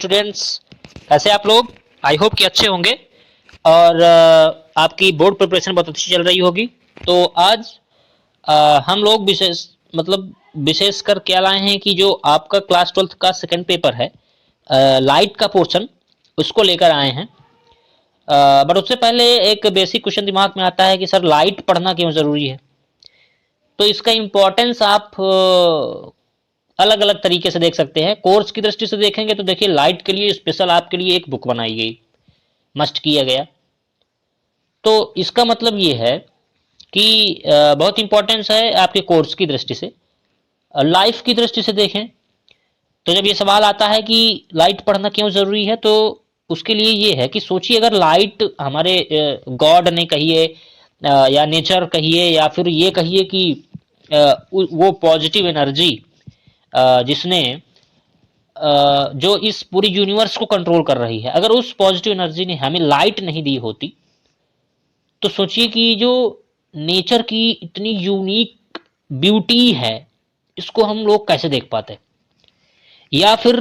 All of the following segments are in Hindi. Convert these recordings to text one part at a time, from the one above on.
स्टूडेंट्स, कैसे आप लोग? आई होप कि अच्छे होंगे और आपकी बोर्ड प्रिपरेशन बहुत अच्छी चल रही होगी। तो आज हम लोग विशेषकर क्या लाए हैं कि जो आपका क्लास 12th का सेकंड पेपर है, लाइट का पोर्शन, उसको लेकर आए हैं। बट उससे पहले एक बेसिक क्वेश्चन दिमाग में आता है कि सर लाइट पढ़ना क्यों ज़रूरी है। तो इसका इम्पोर्टेंस आप अलग अलग तरीके से देख सकते हैं। कोर्स की दृष्टि से देखेंगे तो देखिए, लाइट के लिए स्पेशल आपके लिए एक बुक बनाई गई, मस्ट किया गया। तो इसका मतलब ये है कि बहुत इंपॉर्टेंस है आपके कोर्स की दृष्टि से। लाइफ की दृष्टि से देखें तो जब ये सवाल आता है कि लाइट पढ़ना क्यों ज़रूरी है, तो उसके लिए ये है कि सोचिए, अगर लाइट हमारे गॉड ने कहिए या नेचर कहिए या फिर ये कहिए कि वो पॉजिटिव एनर्जी जिसने जो इस पूरी यूनिवर्स को कंट्रोल कर रही है, अगर उस पॉजिटिव एनर्जी ने हमें लाइट नहीं दी होती, तो सोचिए कि जो नेचर की इतनी यूनिक ब्यूटी है, इसको हम लोग कैसे देख पाते। या फिर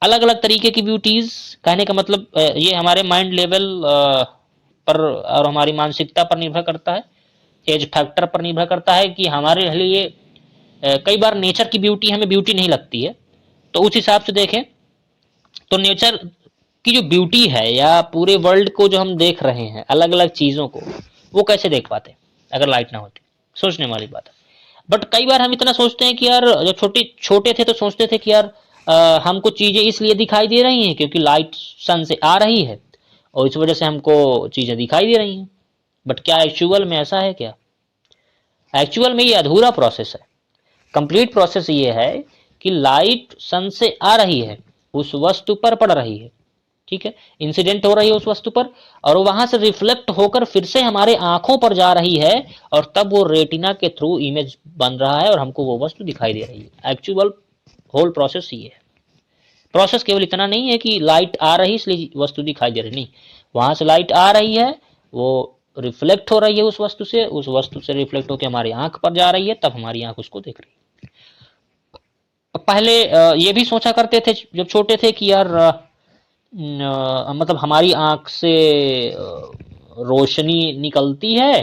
अलग अलग तरीके की ब्यूटीज, कहने का मतलब ये हमारे माइंड लेवल पर और हमारी मानसिकता पर निर्भर करता है, एज फैक्टर पर निर्भर करता है कि हमारे लिए कई बार नेचर की ब्यूटी हमें ब्यूटी नहीं लगती है। तो उस हिसाब से देखें तो नेचर की जो ब्यूटी है या पूरे वर्ल्ड को जो हम देख रहे हैं, अलग अलग चीज़ों को, वो कैसे देख पाते अगर लाइट ना होती। सोचने वाली बात है। बट कई बार हम इतना सोचते हैं कि यार, जब छोटे छोटे थे तो सोचते थे कि यार हमको चीज़ें इसलिए दिखाई दे रही हैं क्योंकि लाइट सन से आ रही है और इस वजह से हमको चीज़ें दिखाई दे रही हैं। बट क्या एक्चुअल में ऐसा है? क्या एक्चुअल में ये अधूरा प्रोसेस है। कंप्लीट प्रोसेस ये है कि लाइट सन से आ रही है, उस वस्तु पर पड़ रही है, ठीक है, इंसिडेंट हो रही है उस वस्तु पर, और वहां से रिफ्लेक्ट होकर फिर से हमारे आंखों पर जा रही है, और तब वो रेटिना के थ्रू इमेज बन रहा है और हमको वो वस्तु दिखाई दे रही है। एक्चुअल होल प्रोसेस ये है। प्रोसेस केवल इतना नहीं है कि लाइट आ रही इसलिए वस्तु दिखाई दे रही, नहीं, वहां से लाइट आ रही है, वो रिफ्लेक्ट हो रही है उस वस्तु से, उस वस्तु से रिफ्लेक्ट होकर हमारी आंख पर जा रही है, तब हमारी आंख उसको देख रही है। पहले ये भी सोचा करते थे जब छोटे थे कि यार मतलब हमारी आंख से रोशनी निकलती है,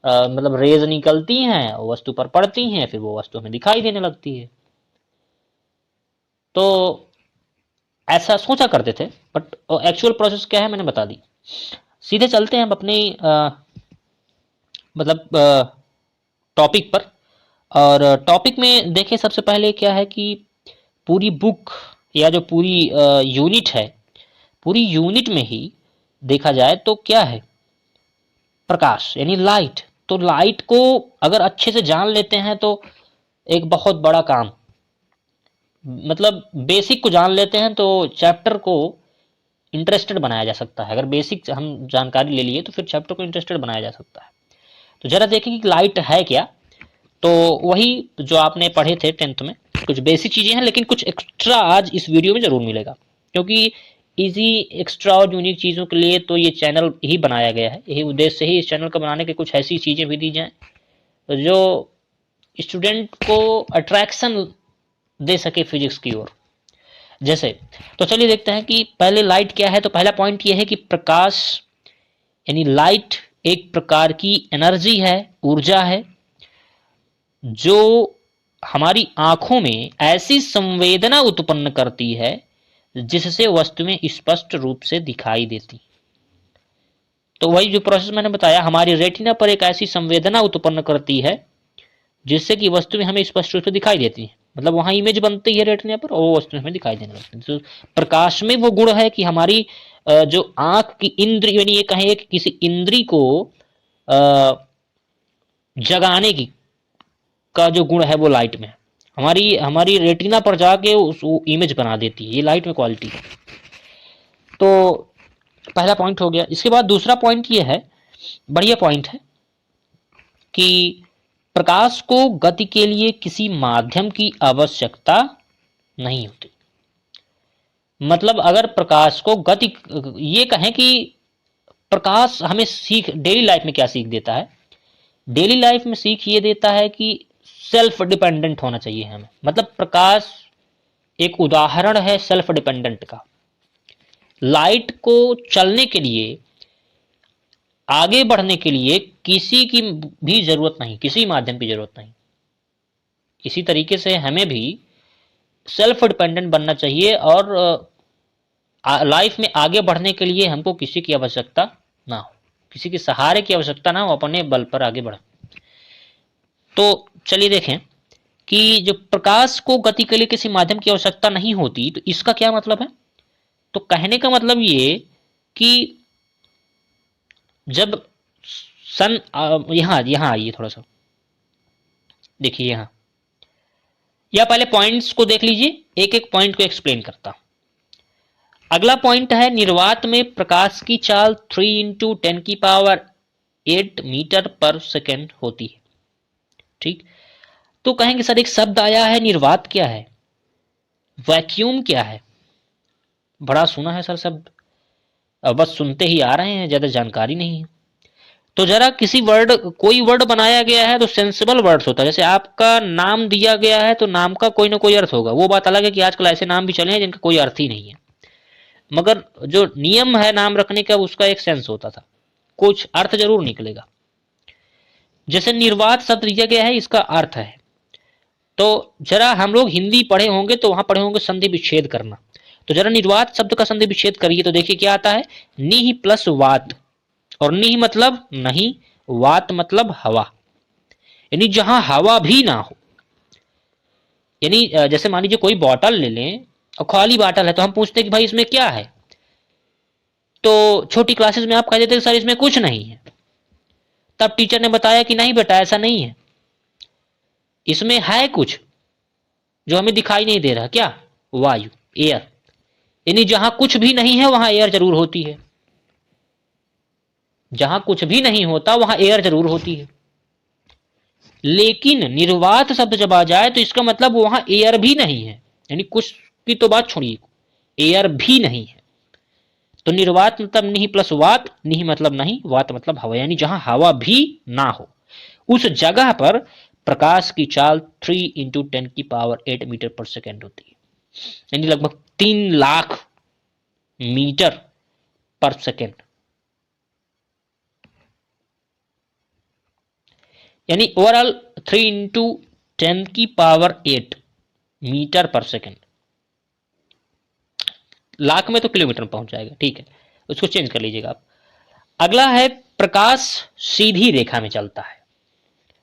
मतलब रेज निकलती हैं, वस्तु पर पड़ती हैं, फिर वो वस्तु हमें दिखाई देने लगती है। तो ऐसा सोचा करते थे। बट एक्चुअल प्रोसेस क्या है मैंने बता दी। सीधे चलते हैं हम अपने मतलब टॉपिक पर। और टॉपिक में देखें, सबसे पहले क्या है कि पूरी बुक या जो पूरी यूनिट है, पूरी यूनिट में ही देखा जाए तो क्या है, प्रकाश यानी लाइट। तो लाइट को अगर अच्छे से जान लेते हैं तो एक बहुत बड़ा काम, मतलब बेसिक को जान लेते हैं तो चैप्टर को इंटरेस्टेड बनाया जा सकता है। अगर बेसिक हम जानकारी ले लिए तो फिर चैप्टर को इंटरेस्टेड बनाया जा सकता है। तो जरा देखें कि लाइट है क्या। तो वही जो आपने पढ़े थे 10th में, कुछ बेसिक चीज़ें हैं, लेकिन कुछ एक्स्ट्रा आज इस वीडियो में ज़रूर मिलेगा, क्योंकि इजी एक्स्ट्रा और यूनिक चीज़ों के लिए तो ये चैनल ही बनाया गया है। यही उद्देश्य ही इस चैनल को बनाने के, कुछ ऐसी चीज़ें भी दी जाएँ जो स्टूडेंट को अट्रैक्शन दे सके फिजिक्स की ओर। जैसे, तो चलिए देखते हैं कि पहले लाइट क्या है। तो पहला पॉइंट ये है कि प्रकाश यानी लाइट एक प्रकार की एनर्जी है, ऊर्जा है, जो हमारी आंखों में ऐसी संवेदना उत्पन्न करती है जिससे वस्तुएं स्पष्ट रूप से दिखाई देती। तो वही जो प्रोसेस मैंने बताया, हमारी रेटिना पर एक ऐसी संवेदना उत्पन्न करती है जिससे कि वस्तुएं हमें स्पष्ट रूप से दिखाई देती हैं। मतलब वहां इमेज बनती है रेटिना पर और वो वस्तुएं हमें दिखाई देने लगती हैं। तो प्रकाश में वो गुण है कि हमारी जो आंख की इंद्री, यानी ये कहें कि किसी इंद्री को जगाने की का जो गुण है वो लाइट में, हमारी हमारी रेटिना पर जाके उस इमेज बना देती है। ये लाइट में क्वालिटी है। तो पहला पॉइंट हो गया। इसके बाद दूसरा पॉइंट ये है, बढ़िया पॉइंट है, कि प्रकाश को गति के लिए किसी माध्यम की आवश्यकता नहीं होती। मतलब अगर प्रकाश को गति, ये कहें कि प्रकाश हमें सीख डेली लाइफ में क्या सीख देता है, डेली लाइफ में सीख ये देता है कि सेल्फ डिपेंडेंट होना चाहिए हमें। मतलब प्रकाश एक उदाहरण है सेल्फ डिपेंडेंट का। लाइट को चलने के लिए, आगे बढ़ने के लिए किसी की भी जरूरत नहीं, किसी माध्यम की जरूरत नहीं। इसी तरीके से हमें भी सेल्फ डिपेंडेंट बनना चाहिए और लाइफ में आगे बढ़ने के लिए हमको किसी की आवश्यकता ना हो, किसी के सहारे की आवश्यकता ना हो, अपने बल पर आगे बढ़े। तो चलिए देखें कि जो प्रकाश को गति के लिए किसी माध्यम की आवश्यकता नहीं होती, तो इसका क्या मतलब है। तो कहने का मतलब ये कि जब सन यहां यहां आइए थोड़ा सा, देखिए यहां, या पहले पॉइंट्स को देख लीजिए, एक एक पॉइंट को एक्सप्लेन करता। अगला पॉइंट है निर्वात में प्रकाश की चाल 3 × 10⁸ मीटर पर सेकेंड होती है। ठीक, तो कहेंगे सर एक शब्द आया है निर्वात, क्या है, वैक्यूम क्या है, बड़ा सुना है सर शब्द, बस सुनते ही आ रहे हैं, ज्यादा जानकारी नहीं है। तो जरा किसी वर्ड, कोई वर्ड बनाया गया है तो सेंसिबल वर्ड्स होता है। जैसे आपका नाम दिया गया है तो नाम का कोई ना कोई अर्थ होगा। वो बात अलग है कि आजकल ऐसे नाम भी चले हैं जिनका कोई अर्थ ही नहीं है, मगर जो नियम है नाम रखने का उसका एक सेंस होता था, कुछ अर्थ जरूर निकलेगा। जैसे निर्वात शब्द दिया गया है, इसका अर्थ है, तो जरा हम लोग हिंदी पढ़े होंगे तो वहां पढ़े होंगे संधि विच्छेद करना। तो जरा निर्वात शब्द का संधि विच्छेद करिए तो देखिए क्या आता है, निहि प्लस वात, और निहि मतलब नहीं, वात मतलब हवा, यानी जहां हवा भी ना हो। यानी जैसे मान लीजिए कोई बॉटल ले लें और खाली बॉटल है, तो हम पूछते हैं कि भाई इसमें क्या है, तो छोटी क्लासेस में आप कह देते हैं सर इसमें कुछ नहीं है। तब टीचर ने बताया कि नहीं बेटा ऐसा नहीं है, इसमें है कुछ जो हमें दिखाई नहीं दे रहा। क्या, वायु, एयर। यानी जहां कुछ भी नहीं है वहां एयर जरूर होती है, जहां कुछ भी नहीं होता वहां एयर जरूर होती है। लेकिन निर्वात शब्द जब आ जाए तो इसका मतलब वहां एयर भी नहीं है, यानी कुछ की तो बात छोड़िए, एयर भी नहीं है। तो निर्वात मतलब नहीं प्लस वात, नहीं मतलब नहीं, वात मतलब हवा, यानी जहां हवा भी ना हो उस जगह पर प्रकाश की चाल 3 × 10⁸ मीटर पर सेकेंड होती है, यानी लगभग 3 लाख मीटर पर सेकेंड। यानी ओवरऑल 3 × 10⁸ मीटर पर सेकेंड। लाख में तो किलोमीटर में पहुंच जाएगा, ठीक है, उसको चेंज कर लीजिएगा आप। अगला है प्रकाश सीधी रेखा में चलता है।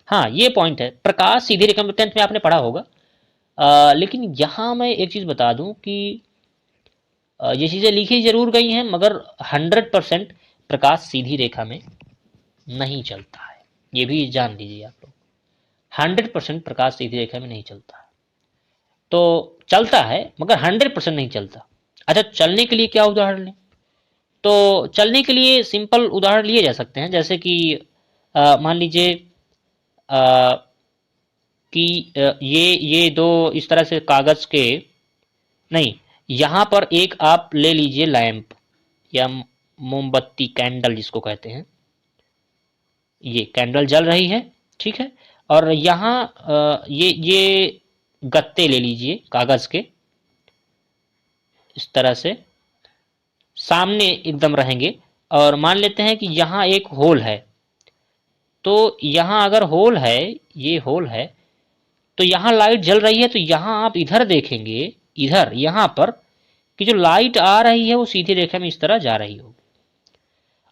हाँ ये पॉइंट है, प्रकाश सीधी रेखा में, 10th में आपने पढ़ा होगा। लेकिन यहां मैं एक चीज बता दूं कि ये चीजें लिखी जरूर गई हैं, मगर 100% प्रकाश सीधी रेखा में नहीं चलता है, ये भी जान लीजिए आप लोग। 100% प्रकाश सीधी रेखा में नहीं चलता है, तो चलता है मगर 100% नहीं चलता। अच्छा, चलने के लिए क्या उदाहरण लें, तो चलने के लिए सिंपल उदाहरण लिए जा सकते हैं, जैसे कि मान लीजिए कि ये दो इस तरह से कागज के, नहीं, यहां पर एक आप ले लीजिए लैंप या मोमबत्ती, कैंडल जिसको कहते हैं, ये कैंडल जल रही है, ठीक है, और यहां ये गत्ते ले लीजिए कागज के, इस तरह से सामने एकदम रहेंगे, और मान लेते हैं कि यहां एक होल है। तो यहां अगर होल है, ये होल है, तो यहां लाइट जल रही है, तो यहां आप इधर देखेंगे, इधर यहां पर कि जो लाइट आ रही है वो सीधी रेखा में इस तरह जा रही होगी।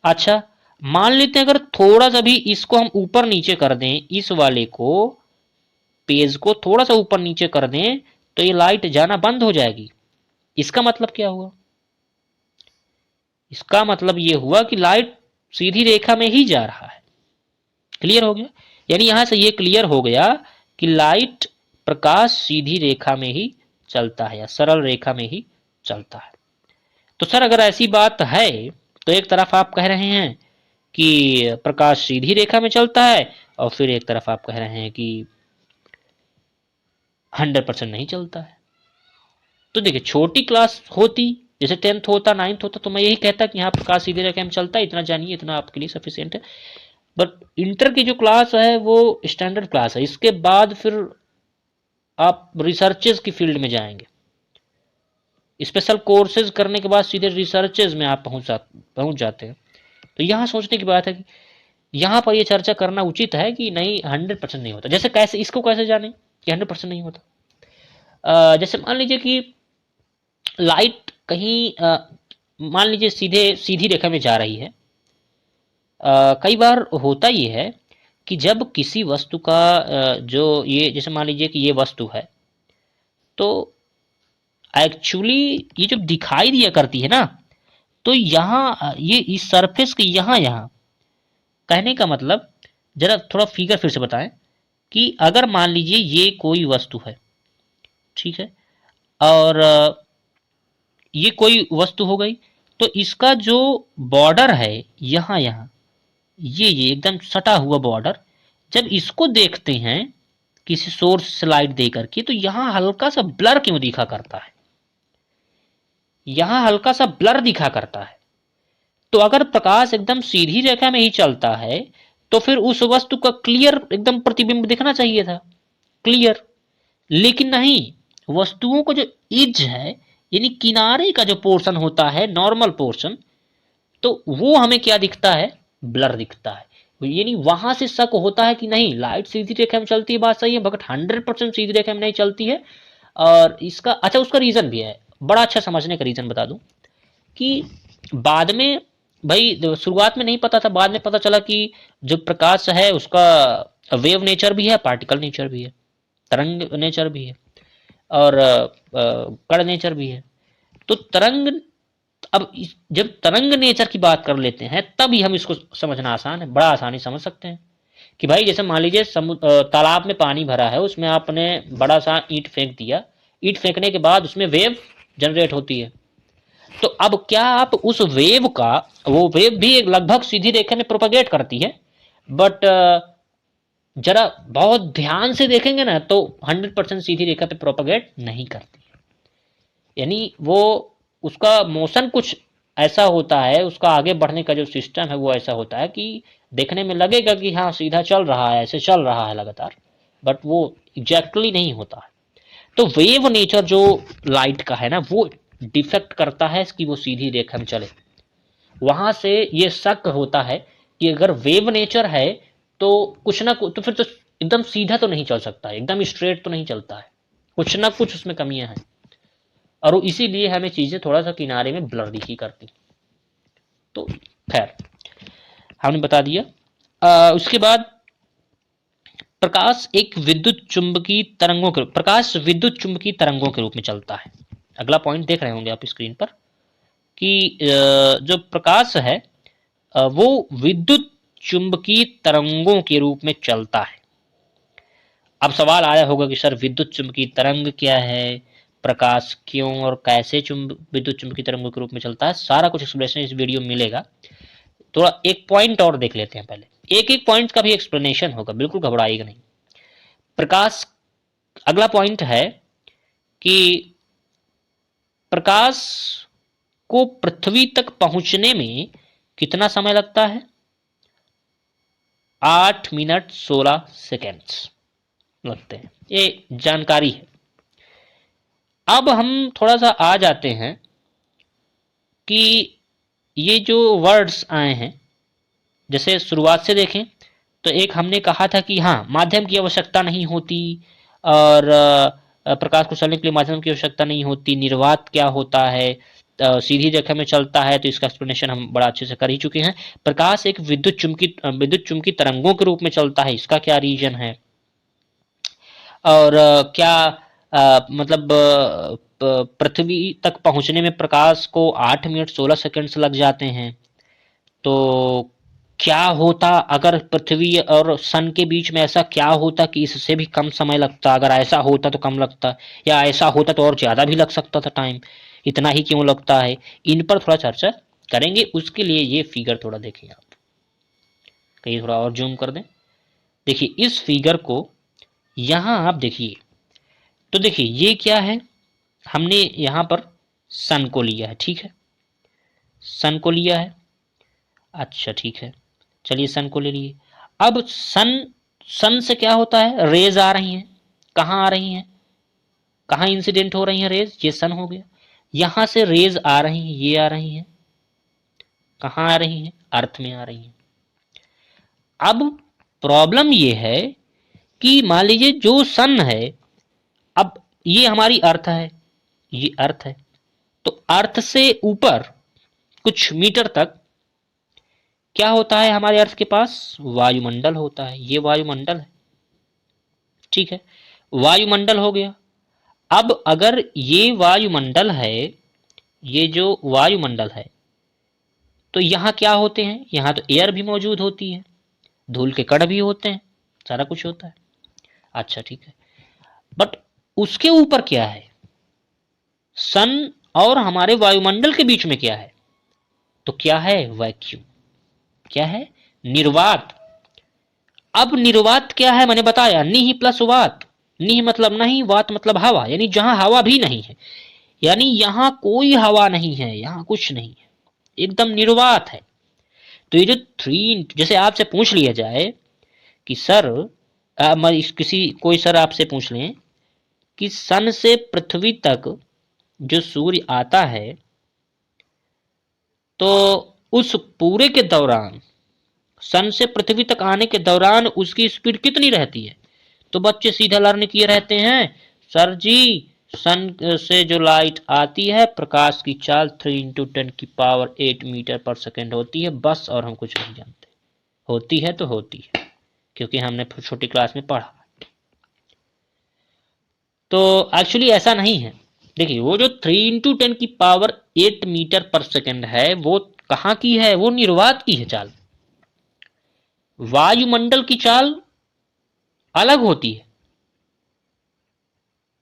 अच्छा, मान लेते हैं अगर थोड़ा सा भी इसको हम ऊपर नीचे कर दें, इस वाले को, पेज को थोड़ा सा ऊपर नीचे कर दें, तो ये लाइट जाना बंद हो जाएगी। इसका मतलब क्या हुआ, इसका मतलब ये हुआ कि लाइट सीधी रेखा में ही जा रहा है। क्लियर हो गया, यानी यहां से ये क्लियर हो गया कि लाइट, प्रकाश सीधी रेखा में ही चलता है या सरल रेखा में ही चलता है। तो सर अगर ऐसी बात है तो एक तरफ आप कह रहे हैं कि प्रकाश सीधी रेखा में चलता है, और फिर एक तरफ आप कह रहे हैं कि 100% नहीं चलता है। तो देखिए छोटी क्लास होती, जैसे 10th होता, 9th होता, तो मैं यही कहता कि यहाँ प्रकाश सीधी रेखा में चलता है, इतना जानिए, इतना आपके लिए सफिशियंट है। बट इंटर की जो क्लास है वो स्टैंडर्ड क्लास है, इसके बाद फिर आप रिसर्चेस की फील्ड में जाएंगे, स्पेशल कोर्सेज करने के बाद सीधे रिसर्चेज में आप पहुंच जाते हैं। तो यहाँ सोचने की बात है कि यहाँ पर ये चर्चा करना उचित है कि नहीं 100% नहीं होता। जैसे कैसे इसको कैसे जाने कि 100% नहीं होता। जैसे मान लीजिए कि लाइट कहीं मान लीजिए सीधी रेखा में जा रही है। कई बार होता ये है कि जब किसी वस्तु का जो ये जैसे मान लीजिए कि ये वस्तु है, तो एक्चुअली ये जब दिखाई दिया करती है ना, तो यहाँ ये इस सरफेस के यहाँ कहने का मतलब, जरा थोड़ा फिगर फिर से बताएं कि अगर मान लीजिए ये कोई वस्तु है, ठीक है, और ये कोई वस्तु हो गई, तो इसका जो बॉर्डर है यहाँ ये एकदम सटा हुआ बॉर्डर, जब इसको देखते हैं किसी सोर्स से लाइट दे करके, तो यहाँ हल्का सा ब्लर क्यों दिखा करता है, यहाँ हल्का सा ब्लर दिखा करता है। तो अगर प्रकाश एकदम सीधी रेखा में ही चलता है तो फिर उस वस्तु का क्लियर एकदम प्रतिबिंब दिखना चाहिए था, क्लियर। लेकिन नहीं, वस्तुओं को जो इज है यानी किनारे का जो पोर्शन होता है, नॉर्मल पोर्शन, तो वो हमें क्या दिखता है, ब्लर दिखता है। यानी वहां से शक होता है कि नहीं लाइट सीधी रेखा में चलती है, बात सही है, बट 100% सीधी रेखा में नहीं चलती है। और इसका अच्छा उसका रीजन भी है, बड़ा अच्छा समझने का रीजन बता दूं कि बाद में भाई शुरुआत में नहीं पता था, बाद में पता चला कि जो प्रकाश है उसका वेव नेचर भी है, पार्टिकल नेचर भी है, तरंग नेचर भी है, और कण नेचर भी है। तो तरंग, अब जब तरंग नेचर की बात कर लेते हैं तब ही हम इसको समझना आसान है, बड़ा आसानी समझ सकते हैं कि भाई जैसे मान लीजिए तालाब में पानी भरा है, उसमें आपने बड़ा सा ईंट फेंक दिया, ईंट फेंकने के बाद उसमें वेव जनरेट होती है। तो अब क्या आप उस वेव का, वो वेव भी एक लगभग सीधी रेखा में प्रोपगेट करती है, बट जरा बहुत ध्यान से देखेंगे ना तो 100% सीधी रेखा पे प्रोपगेट नहीं करती है। यानी वो उसका मोशन कुछ ऐसा होता है, उसका आगे बढ़ने का जो सिस्टम है वो ऐसा होता है कि देखने में लगेगा कि हाँ सीधा चल रहा है, ऐसे चल रहा है लगातार, बट वो एग्जैक्टली नहीं होता है। तो वेव नेचर जो लाइट का है ना, वो डिफेक्ट करता है कि वो सीधी रेखा में चले। वहां से ये शक होता है कि अगर वेव नेचर है तो कुछ ना कुछ, तो फिर तो एकदम सीधा तो नहीं चल सकता है, एकदम स्ट्रेट तो नहीं चलता है, कुछ ना कुछ उसमें कमियां हैं, और इसीलिए हमें चीजें थोड़ा सा किनारे में ब्लर दिखी करती। तो खैर हमने बता दिया। उसके बाद प्रकाश विद्युत चुंबकीय तरंगों के रूप में चलता है। अगला पॉइंट देख रहे होंगे आप स्क्रीन पर कि जो प्रकाश है वो विद्युत चुंबकीय तरंगों के रूप में चलता है। अब सवाल आया होगा कि सर विद्युत चुंबकीय तरंग क्या है, प्रकाश क्यों और कैसे विद्युत चुंबकीय तरंगों के रूप में चलता है, सारा कुछ एक्सप्लेनेशन इस वीडियो में मिलेगा। थोड़ा एक पॉइंट और देख लेते हैं पहले, एक एक पॉइंट का भी एक्सप्लेनेशन होगा, बिल्कुल घबराइएगा नहीं। प्रकाश, अगला पॉइंट है कि प्रकाश को पृथ्वी तक पहुंचने में कितना समय लगता है, 8 मिनट 16 सेकेंड्स लगते हैं, ये जानकारी है। अब हम थोड़ा सा आ जाते हैं कि ये जो वर्ड्स आए हैं, जैसे शुरुआत से देखें तो एक हमने कहा था कि हाँ माध्यम की आवश्यकता नहीं होती, और प्रकाश को चलने के लिए माध्यम की आवश्यकता नहीं होती, निर्वात क्या होता है, सीधी रेखा में चलता है, तो इसका एक्सप्लेनेशन हम बड़ा अच्छे से कर ही चुके हैं। प्रकाश एक विद्युत चुंबकीय तरंगों के रूप में चलता है, इसका क्या रीजन है, और क्या मतलब पृथ्वी तक पहुंचने में प्रकाश को 8 मिनट 16 सेकंड्स लग जाते हैं। तो क्या होता अगर पृथ्वी और सन के बीच में ऐसा क्या होता कि इससे भी कम समय लगता, अगर ऐसा होता तो कम लगता, या ऐसा होता तो और ज़्यादा भी लग सकता था टाइम, इतना ही क्यों लगता है, इन पर थोड़ा चर्चा करेंगे। उसके लिए ये फिगर थोड़ा देखिए आप, कहीं थोड़ा और जूम कर दें, देखिए इस फिगर को यहाँ आप देखिए, तो देखिए ये क्या है, हमने यहाँ पर सन को लिया है, ठीक है, सन को लिया है, अच्छा ठीक है, चलिए सन को ले लिए। अब सन से क्या होता है, रेज आ रही हैं, कहाँ आ रही हैं, कहाँ इंसिडेंट हो रही हैं रेज, ये सन हो गया। यहां से रेज आ रही हैं, ये आ रही हैं, कहां आ रही हैं? अर्थ में आ रही हैं। अब प्रॉब्लम ये है कि मान लीजिए जो सन है, अब ये हमारी अर्थ है, ये अर्थ है, तो अर्थ से ऊपर कुछ मीटर तक क्या होता है हमारे अर्थ के पास? वायुमंडल होता है। ये वायुमंडल है, ठीक है, वायुमंडल हो गया। अब अगर ये वायुमंडल है, ये जो वायुमंडल है, तो यहां क्या होते हैं? यहां तो एयर भी मौजूद होती है, धूल के कण भी होते हैं, सारा कुछ होता है। अच्छा ठीक है, बट उसके ऊपर क्या है? सन और हमारे वायुमंडल के बीच में क्या है? तो क्या है? वैक्यूम। क्या है? निर्वात। अब निर्वात क्या है? मैंने बताया, निहि प्लस वात। निहि मतलब नहीं, वात मतलब हवा, यानी जहां हवा भी नहीं है, यानी यहां कोई हवा नहीं है, यहां कुछ नहीं है, एकदम निर्वात है। तो ये जो थ्री, जैसे आपसे पूछ लिया जाए कि सर किसी कोई सर आपसे पूछ लें कि सन से पृथ्वी तक जो सूर्य आता है, तो उस पूरे के दौरान, सन से पृथ्वी तक आने के दौरान उसकी स्पीड कितनी रहती है? तो बच्चे सीधा लर्न किए रहते हैं, सर जी सन से जो लाइट आती है, प्रकाश की चाल 3 × 10⁸ मीटर पर सेकेंड होती है, बस, और हम कुछ नहीं जानते। होती है तो होती है, क्योंकि हमने छोटी क्लास में पढ़ा। तो एक्चुअली ऐसा नहीं है। देखिए वो जो 3 × 10⁸ मीटर पर सेकेंड है, वो कहाँ की है? वो निर्वात की है चाल। वायुमंडल की चाल अलग होती है,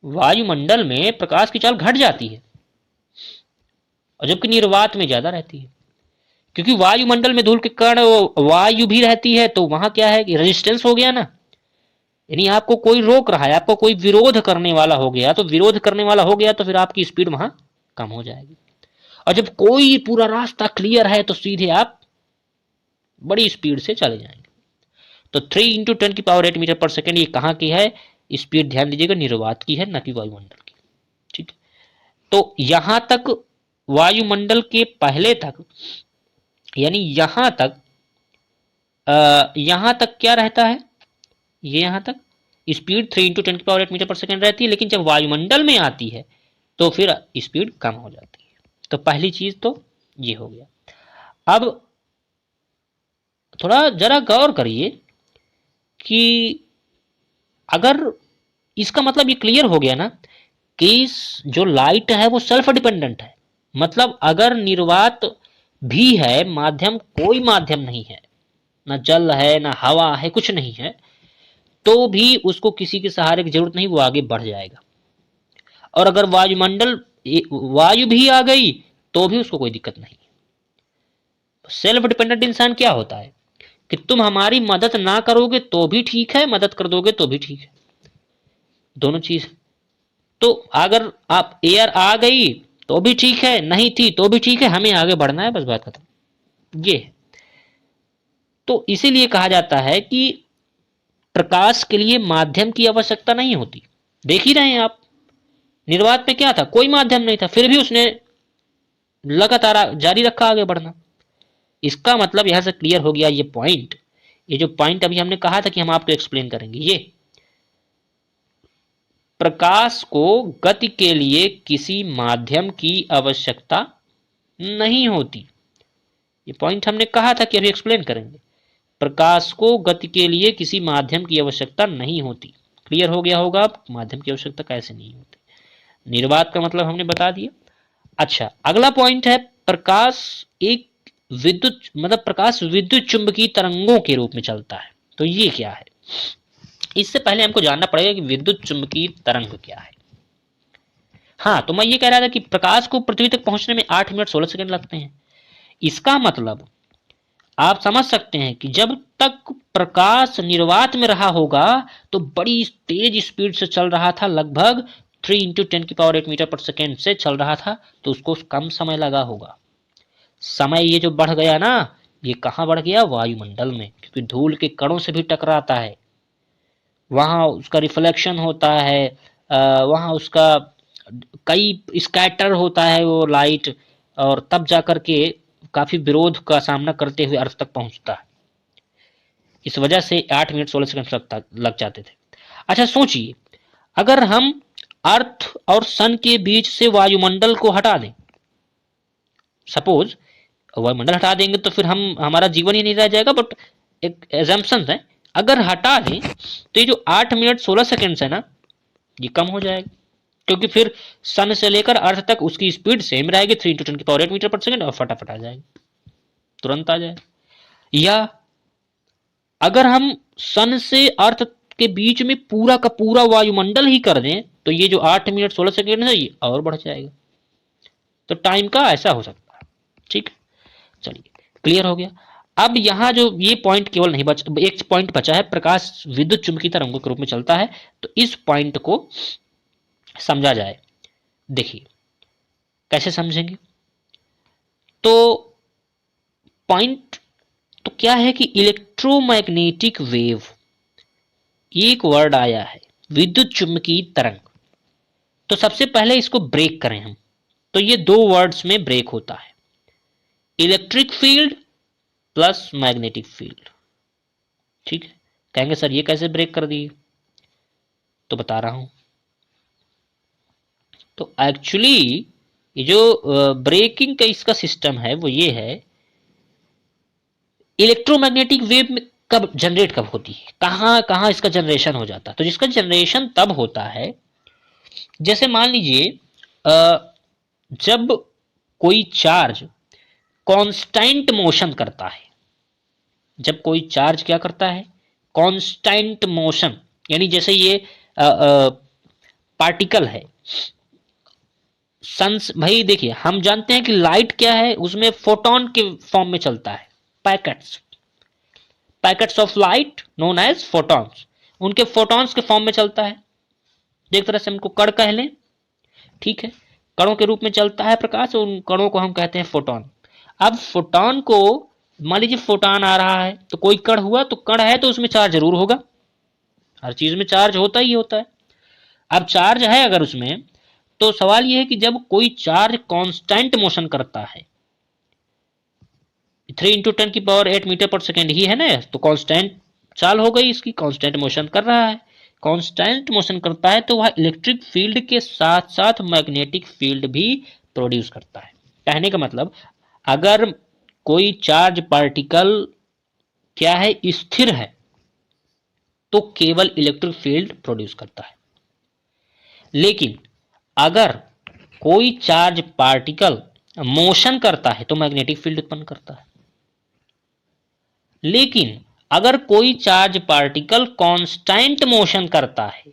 वायुमंडल में प्रकाश की चाल घट जाती है, और जबकि निर्वात में ज्यादा रहती है, क्योंकि वायुमंडल में धूल के कण, वायु भी रहती है, तो वहां क्या है कि रेजिस्टेंस हो गया ना, यानी आपको कोई रोक रहा है, आपको कोई विरोध करने वाला हो गया, तो विरोध करने वाला हो गया तो फिर आपकी स्पीड वहां कम हो जाएगी। और जब कोई पूरा रास्ता क्लियर है तो सीधे आप बड़ी स्पीड से चले जाएंगे। तो 3 × 10⁸ ये कहाँ की है? स्पीड ध्यान दीजिएगा, निर्वात की है, न कि वायुमंडल की। ठीक है, तो यहां तक वायुमंडल के पहले तक, यानी यहां तक क्या रहता है? ये यहां तक स्पीड 3 × 10⁸ मीटर पर सेकेंड रहती है, लेकिन जब वायुमंडल में आती है तो फिर स्पीड कम हो जाती है। तो पहली चीज तो ये हो गया। अब थोड़ा जरा गौर करिए कि अगर इसका मतलब ये क्लियर हो गया ना कि जो लाइट है वो सेल्फ डिपेंडेंट है, मतलब अगर निर्वात भी है, माध्यम कोई माध्यम नहीं है, ना जल है ना हवा है, कुछ नहीं है, तो भी उसको किसी के सहारे की जरूरत नहीं, वो आगे बढ़ जाएगा। और अगर वायुमंडल, वायु भी आ गई तो भी उसको कोई दिक्कत नहीं। सेल्फ डिपेंडेंट इंसान क्या होता है कि तुम हमारी मदद ना करोगे तो भी ठीक है, मदद कर दोगे तो भी ठीक है, दोनों चीज। तो अगर आप एयर आ गई तो भी ठीक है, नहीं थी तो भी ठीक है, हमें आगे बढ़ना है, बस बात खत्म। ये है। तो इसीलिए कहा जाता है कि प्रकाश के लिए माध्यम की आवश्यकता नहीं होती। देख ही रहे हैं आप, निर्वात में क्या था? कोई माध्यम नहीं था, फिर भी उसने लगातार जारी रखा आगे बढ़ना। इसका मतलब यहां से क्लियर हो गया ये पॉइंट। ये जो पॉइंट अभी हमने कहा था कि हम आपको एक्सप्लेन करेंगे, ये प्रकाश को गति के लिए किसी माध्यम की आवश्यकता नहीं होती। ये पॉइंट हमने कहा था कि अभी एक्सप्लेन करेंगे। प्रकाश को गति के लिए किसी माध्यम की आवश्यकता नहीं होती। क्लियर हो गया होगा अब माध्यम की आवश्यकता कैसे नहीं होती। निर्वात का मतलब हमने बता दिया। अच्छा, अगला पॉइंट है प्रकाश एक विद्युत, मतलब प्रकाश विद्युत चुंबकीय तरंगों के रूप में चलता है। तो ये क्या है? इससे पहले हमको जानना पड़ेगा कि विद्युत चुंबकीय तरंग क्या है। हाँ, तो मैं ये कह रहा था कि प्रकाश को पृथ्वी तक पहुंचने में 8 मिनट 16 सेकंड लगते हैं। इसका मतलब आप समझ सकते हैं कि जब तक प्रकाश निर्वात में रहा होगा तो बड़ी तेज स्पीड से चल रहा था, लगभग 3 × 10⁸ मीटर पर सेकेंड से चल रहा था, तो उसको कम समय लगा होगा। समय ये जो बढ़ गया ना, ये कहाँ बढ़ गया? वायुमंडल में, क्योंकि धूल के कणों से भी टकराता है, वहां उसका रिफ्लेक्शन होता है, वहां उसका कई स्कैटर होता है वो लाइट, और तब जाकर के काफी विरोध का सामना करते हुए अर्थ तक पहुंचता है। इस वजह से 8 मिनट 16 सेकंड लग जाते थे। अच्छा सोचिए, अगर हम अर्थ और सन के बीच से वायुमंडल को हटा दें, सपोज वायुमंडल हटा देंगे तो फिर हमारा जीवन ही नहीं रह जाएगा, बट एक एजम्पशन है, अगर हटा दें तो ये जो 8 मिनट 16 सेकंड है ना, ये कम हो जाएगा, क्योंकि फिर सन से लेकर अर्थ तक उसकी स्पीड सेम रहेगी 3 × 10⁸ मीटर पर सेकंड, और फटाफट आ जाएगी, तुरंत आ जाए। या अगर हम सन से अर्थ के बीच में पूरा का पूरा वायुमंडल ही कर दें तो ये जो 8 मिनट 16 सेकंड है ये और बढ़ जाएगा। तो टाइम का ऐसा हो सकता है। ठीक, चलिए क्लियर हो गया। अब यहां जो ये पॉइंट केवल नहीं बचा, एक पॉइंट बचा है, प्रकाश विद्युत चुंबकीय तरंगों के रूप में चलता है, तो इस पॉइंट को समझा जाए। देखिए कैसे समझेंगे, तो पॉइंट तो क्या है कि इलेक्ट्रोमैग्नेटिक वेव, एक वर्ड आया है, विद्युत चुंबकीय तरंग। तो सबसे पहले इसको ब्रेक करें हम, तो ये दो वर्ड्स में ब्रेक होता है, electric field plus magnetic field. ठीक है, कहेंगे सर ये कैसे ब्रेक कर दिए, तो बता रहा हूं। तो एक्चुअली ये जो ब्रेकिंग का इसका सिस्टम है वो ये है, इलेक्ट्रोमैग्नेटिक वेव में कब जनरेट कब होती है, कहां कहां इसका जनरेशन हो जाता है। तो जिसका जनरेशन तब होता है, जैसे मान लीजिए जब कोई चार्ज कांस्टेंट मोशन करता है, जब कोई चार्ज क्या करता है, कांस्टेंट मोशन, यानी जैसे ये पार्टिकल है, सन्स, भाई देखिए हम जानते हैं कि लाइट क्या है, उसमें फोटोन के फॉर्म में चलता है, packets of light known as photons, उनके फोटॉन्स के फॉर्म में चलता है, एक तरह से उनको कण कह लें। ठीक है, कणों के रूप में चलता है प्रकाश, उन कणों को हम कहते हैं फोटोन। अब फोटोन को मान लीजिए फोटोन आ रहा है, तो कोई कण हुआ, तो कण है तो उसमें चार्ज जरूर होगा, हर चीज में चार्ज होता ही होता है। अब चार्ज है अगर उसमें, तो सवाल यह है कि जब कोई चार्ज कांस्टेंट मोशन करता है, 3 × 10⁸ मीटर पर सेकेंड ही है ना, तो कांस्टेंट चाल हो गई इसकी, कांस्टेंट मोशन कर रहा है, कांस्टेंट मोशन करता है तो वह इलेक्ट्रिक फील्ड के साथ साथ मैग्नेटिक फील्ड भी प्रोड्यूस करता है। कहने का मतलब, अगर कोई चार्ज पार्टिकल क्या है, स्थिर है, तो केवल इलेक्ट्रिक फील्ड प्रोड्यूस करता है। लेकिन अगर कोई चार्ज पार्टिकल मोशन करता है तो मैग्नेटिक फील्ड उत्पन्न करता है। लेकिन अगर कोई चार्ज पार्टिकल कांस्टेंट मोशन करता है,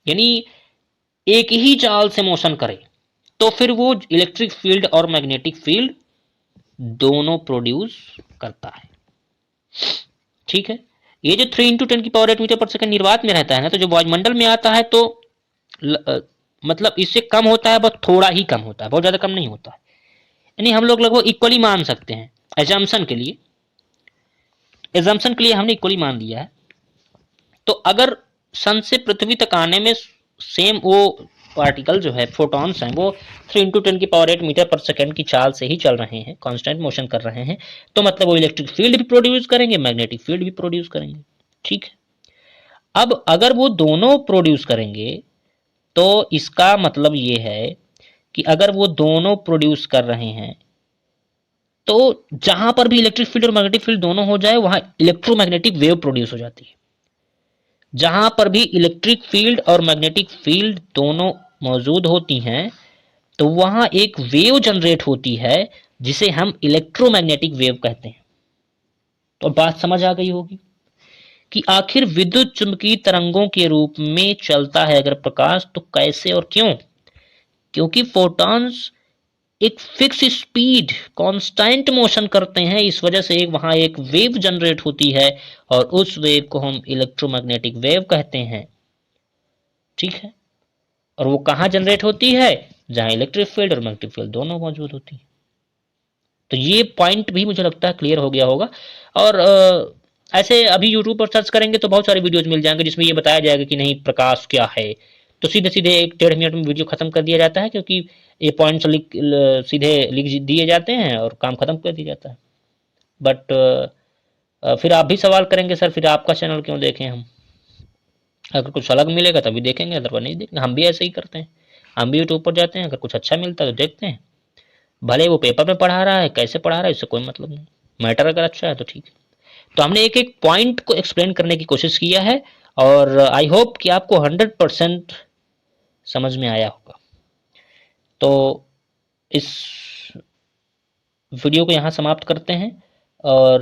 यानी एक ही चाल से मोशन करे, तो फिर वो इलेक्ट्रिक फील्ड और मैग्नेटिक फील्ड दोनों प्रोड्यूस करता है। ठीक है, ये जो 3 × 10⁸ मीटर पर सेकंड निर्वात में रहता है ना, तो जो वायुमंडल में आता है तो मतलब इससे कम होता है, बस थोड़ा ही कम होता है, बहुत ज्यादा कम नहीं होता है, यानी हम लोग लगभग इक्वली मान सकते हैं। एजम्पशन के लिए हमने इक्वली मान लिया है। तो अगर सन से पृथ्वी तक आने में सेम वो पार्टिकल जो है, फोटॉन्स हैं, वो 3 × 10⁸ मीटर पर सेकंड की चाल से ही चल रहे हैं, कांस्टेंट मोशन कर रहे हैं, तो मतलब वो इलेक्ट्रिक फील्ड भी प्रोड्यूस करेंगे, मैग्नेटिक फील्ड भी प्रोड्यूस करेंगे। ठीक है, अब अगर वो दोनों प्रोड्यूस करेंगे तो इसका मतलब ये है कि अगर वो दोनों प्रोड्यूस कर रहे हैं, तो जहां पर भी इलेक्ट्रिक फील्ड और मैग्नेटिक फील्ड दोनों हो जाए, वहां इलेक्ट्रोमैग्नेटिक वेव प्रोड्यूस हो जाती है। जहां पर भी इलेक्ट्रिक फील्ड और मैग्नेटिक फील्ड दोनों मौजूद होती हैं, तो वहां एक वेव जनरेट होती है जिसे हम इलेक्ट्रोमैग्नेटिक वेव कहते हैं। तो बात समझ आ गई होगी कि आखिर विद्युत चुंबकीय तरंगों के रूप में चलता है अगर प्रकाश, तो कैसे और क्यों? क्योंकि फोटॉन्स एक फिक्स स्पीड कांस्टेंट मोशन करते हैं, इस वजह से वहां एक वेव जनरेट होती है, और उस वेव को हम इलेक्ट्रोमैग्नेटिक वेव कहते हैं। ठीक है, और वो कहां जनरेट होती है, जहां इलेक्ट्रिक फील्ड और मैग्नेटिक फील्ड दोनों मौजूद होती है। तो ये पॉइंट भी मुझे लगता है क्लियर हो गया होगा। और ऐसे अभी यूट्यूब पर सर्च करेंगे तो बहुत सारे वीडियोज मिल जाएंगे जिसमें ये बताया जाएगा कि नहीं प्रकाश क्या है, तो सीधे सीधे 1-1.5 मिनट में वीडियो खत्म कर दिया जाता है, क्योंकि ये पॉइंट्स सीधे लिख दिए जाते हैं और काम खत्म कर दिया जाता है। बट फिर आप भी सवाल करेंगे सर फिर आपका चैनल क्यों देखें हम, अगर कुछ अलग मिलेगा तभी देखेंगे, अदरवाइज नहीं देखेंगे। हम भी ऐसे ही करते हैं, हम भी यूट्यूब पर जाते हैं, अगर कुछ अच्छा मिलता है तो देखते हैं, भले वो पेपर में पढ़ा रहा है कैसे पढ़ा रहा है इससे कोई मतलब नहीं, मैटर अगर अच्छा है तो ठीक है। तो हमने एक एक पॉइंट को एक्सप्लेन करने की कोशिश किया है और आई होप कि आपको 100% समझ में आया होगा। तो इस वीडियो को यहाँ समाप्त करते हैं और